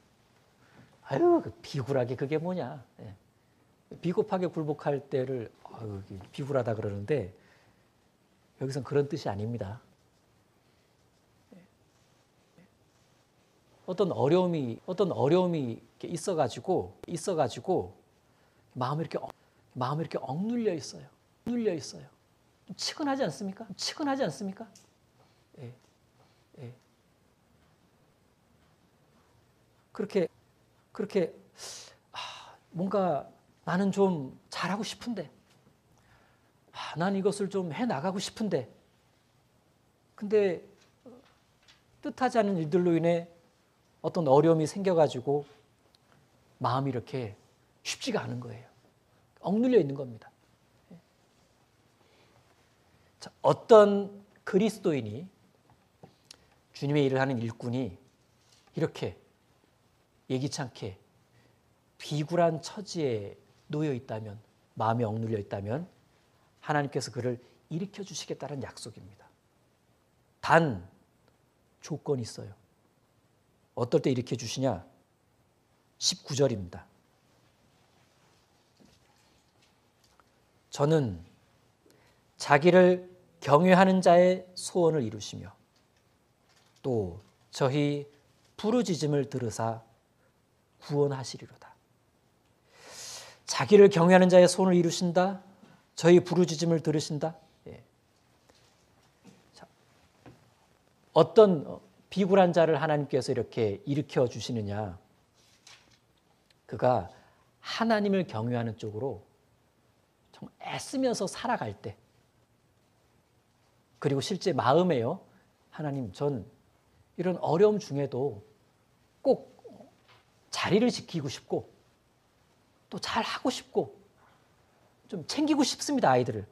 아유, 그 비굴하게 그게 뭐냐. 예. 비겁하게 굴복할 때를 아유, 비굴하다 그러는데 여기선 그런 뜻이 아닙니다. 어떤 어려움이 있어가지고 마음이 이렇게 억눌려 있어요. 좀 치근하지 않습니까? 예, 예. 그렇게 뭔가 나는 좀 잘하고 싶은데, 난 이것을 좀 해 나가고 싶은데, 근데 뜻하지 않은 일들로 인해 어떤 어려움이 생겨가지고 마음이 이렇게 쉽지가 않은 거예요. 억눌려 있는 겁니다. 자, 어떤 그리스도인이 주님의 일을 하는 일꾼이 이렇게 예기치 않게 비굴한 처지에 놓여 있다면, 마음이 억눌려 있다면 하나님께서 그를 일으켜 주시겠다는 약속입니다. 단 조건이 있어요. 어떨 때 일으켜 주시냐? 19절입니다. 저는 자기를 경외하는 자의 소원을 이루시며 또 저희 부르짖음을 들으사 구원하시리로다. 자기를 경외하는 자의 소원을 이루신다. 저희 부르짖음을 들으신다. 예. 자, 어떤 비굴한 자를 하나님께서 이렇게 일으켜 주시느냐. 그가 하나님을 경외하는 쪽으로 정말 애쓰면서 살아갈 때, 그리고 실제 마음에요. 하나님, 전 이런 어려움 중에도 꼭 자리를 지키고 싶고 또 잘하고 싶고 좀 챙기고 싶습니다. 아이들을.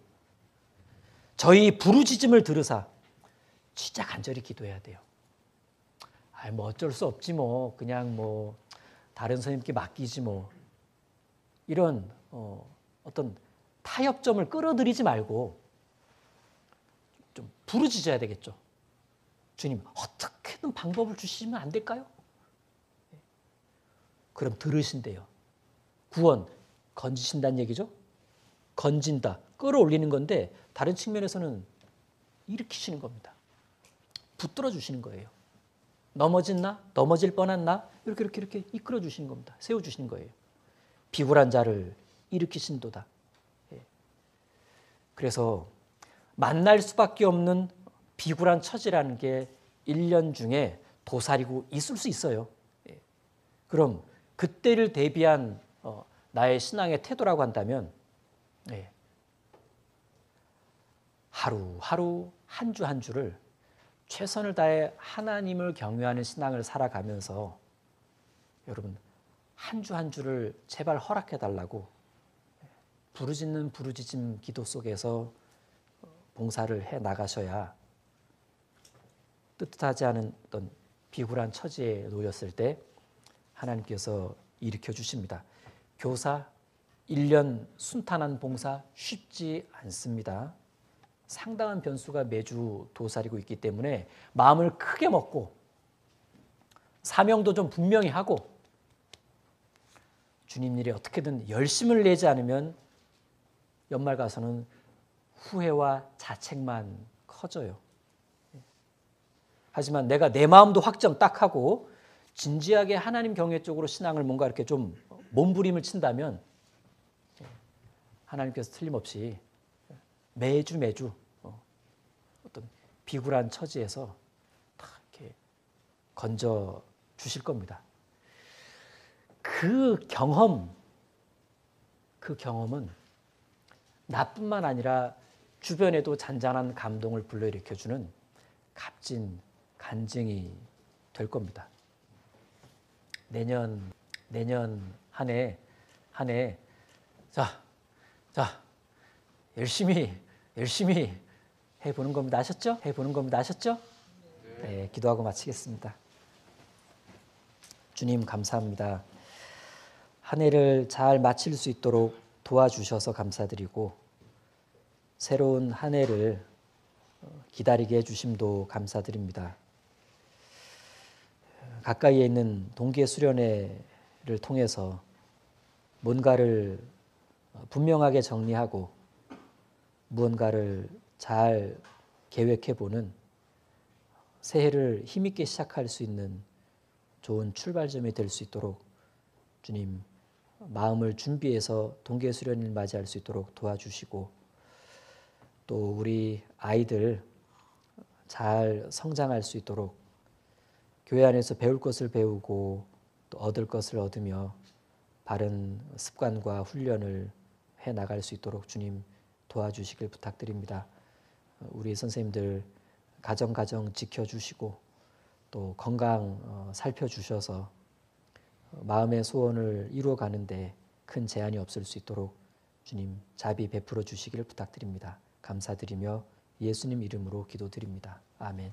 저희 부르짖음을 들으사 진짜 간절히 기도해야 돼요. 뭐 어쩔 수 없지 뭐 그냥 뭐 다른 선생님께 맡기지 뭐 이런 어떤 타협점을 끌어들이지 말고 좀 부르짖어야 되겠죠. 주님, 어떻게든 방법을 주시면 안 될까요? 그럼 들으신대요. 구원, 건지신다는 얘기죠. 건진다, 끌어올리는 건데 다른 측면에서는 일으키시는 겁니다. 붙들어 주시는 거예요. 넘어질 뻔한 나 이렇게 이끌어 주시는 겁니다. 세워 주시는 거예요. 비굴한 자를 일으키신도다. 그래서 만날 수밖에 없는 비굴한 처지라는 게 1년 중에 도사리고 있을 수 있어요. 그럼 그때를 대비한 나의 신앙의 태도라고 한다면 하루하루 한 주 한 주를 최선을 다해 하나님을 경외하는 신앙을 살아가면서 여러분 한 주 한 주를 제발 허락해 달라고 부르짖는 부르짖음 기도 속에서 봉사를 해 나가셔야 뜻하지 않은 어떤 비굴한 처지에 놓였을 때 하나님께서 일으켜 주십니다. 교사 1년 순탄한 봉사 쉽지 않습니다. 상당한 변수가 매주 도사리고 있기 때문에 마음을 크게 먹고 사명도 좀 분명히 하고 주님 일에 어떻게든 열심을 내지 않으면 연말 가서는 후회와 자책만 커져요. 하지만 내가 내 마음도 확정 딱 하고 진지하게 하나님 경외 쪽으로 신앙을 뭔가 이렇게 좀 몸부림을 친다면 하나님께서 틀림없이 매주 어떤 비굴한 처지에서 다 이렇게 건져 주실 겁니다. 그 경험은 나뿐만 아니라 주변에도 잔잔한 감동을 불러일으켜주는 값진 간증이 될 겁니다. 내년 한 해 자 열심히 해보는 겁니다. 아셨죠? 네, 기도하고 마치겠습니다. 주님 감사합니다. 한 해를 잘 마칠 수 있도록 도와주셔서 감사드리고 새로운 한 해를 기다리게 해주심도 감사드립니다. 가까이에 있는 동계 수련회 통해서 뭔가를 분명하게 정리하고 무언가를 잘 계획해보는 새해를 힘있게 시작할 수 있는 좋은 출발점이 될 수 있도록 주님 마음을 준비해서 동계수련을 맞이할 수 있도록 도와주시고, 또 우리 아이들 잘 성장할 수 있도록 교회 안에서 배울 것을 배우고 또 얻을 것을 얻으며 바른 습관과 훈련을 해 나갈 수 있도록 주님 도와주시길 부탁드립니다. 우리 선생님들 가정 지켜주시고 또 건강 살펴주셔서 마음의 소원을 이루어가는데 큰 제한이 없을 수 있도록 주님 자비 베풀어 주시기를 부탁드립니다. 감사드리며 예수님 이름으로 기도드립니다. 아멘.